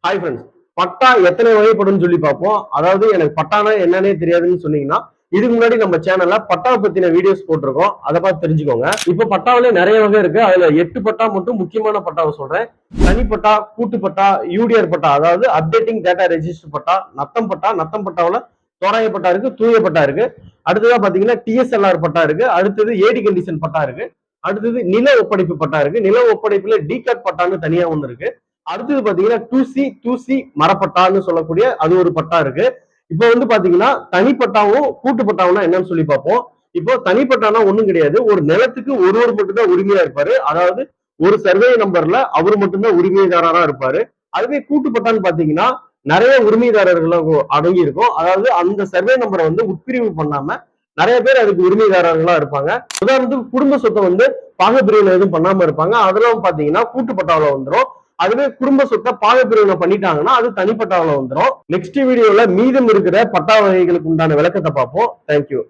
Hi friends, பட்டா எத்தனை வகைப்படும் சொல்லி பார்ப்போம். அதாவது எனக்கு பட்டானா என்னன்னே தெரியாதுன்னு சொன்னீங்கன்னா இதுக்கு முன்னாடி நம்ம சேனல்ல பட்டாவை பத்தின வீடியோஸ் போட்டிருக்கோம். அதை பார்த்து தெரிஞ்சுக்கோங்க. இப்ப பட்டாவிலே நிறைய வகை இருக்கு. அதுல 8 பட்டா மட்டும் முக்கியமான பட்டாவை சொல்றேன். தனிப்பட்டா, கூட்டு பட்டா, யூடிஆர் பட்டா, அதாவது அப்டேட்டிங் டேட்டா ரெஜிஸ்டர் பட்டா, நத்தம் பட்டா, நத்தம் பட்டாவில் தோராய பட்டா இருக்கு, தூய பட்டா இருக்கு. அடுத்ததா பாத்தீங்கன்னா டிஎஸ்எல்ஆர் பட்டா இருக்கு. அடுத்தது ஏடி கண்டிஷன் பட்டா இருக்கு. அடுத்தது நில ஒப்படைப்பு பட்டா இருக்கு. நில ஒப்படைப்புல டிகாட் பட்டான்னு தனியா ஒண்ணு இருக்கு. அடுத்தது பாத்தீங்கன்னா டூசி மரப்பட்டான்னு சொல்லக்கூடிய அது ஒரு பட்டா இருக்கு. இப்போ வந்து பாத்தீங்கன்னா தனிப்பட்டாவும் கூட்டு பட்டாவும்னா என்னன்னு சொல்லி பார்ப்போம். இப்போ தனிப்பட்டானா ஒண்ணும் கிடையாது. ஒரு நிலத்துக்கு ஒருவர் மட்டும்தான் உரிமையா இருப்பாரு. அதாவது ஒரு சர்வே நம்பர்ல அவர் மட்டும்தான் உரிமைதாரரா இருப்பாரு. அதுவே கூட்டு பட்டான்னு பாத்தீங்கன்னா நிறைய உரிமைதாரர்கள் அடங்கி இருக்கும். அதாவது அந்த சர்வே நம்பரை வந்து உட்பிரிவு பண்ணாம நிறைய பேர் அதுக்கு உரிமைதாரர்களா இருப்பாங்க. உதாரணத்துக்கு குடும்ப சொத்தை வந்து பாகப்பிரிவினை எதுவும் பண்ணாம இருப்பாங்க. அதெல்லாம் பாத்தீங்கன்னா கூட்டு பட்டாவில் வந்துடும். அதுவே குடும்ப சொத்தை பாகப்பிரிவினை பண்ணிட்டாங்கன்னா அது தனிப்பட்டாவில் வந்துடும். நெக்ஸ்ட் வீடியோல மீதம் இருக்கிற பட்டா வகைகளுக்கு உண்டான விளக்கத்தை பார்ப்போம். தேங்க்யூ.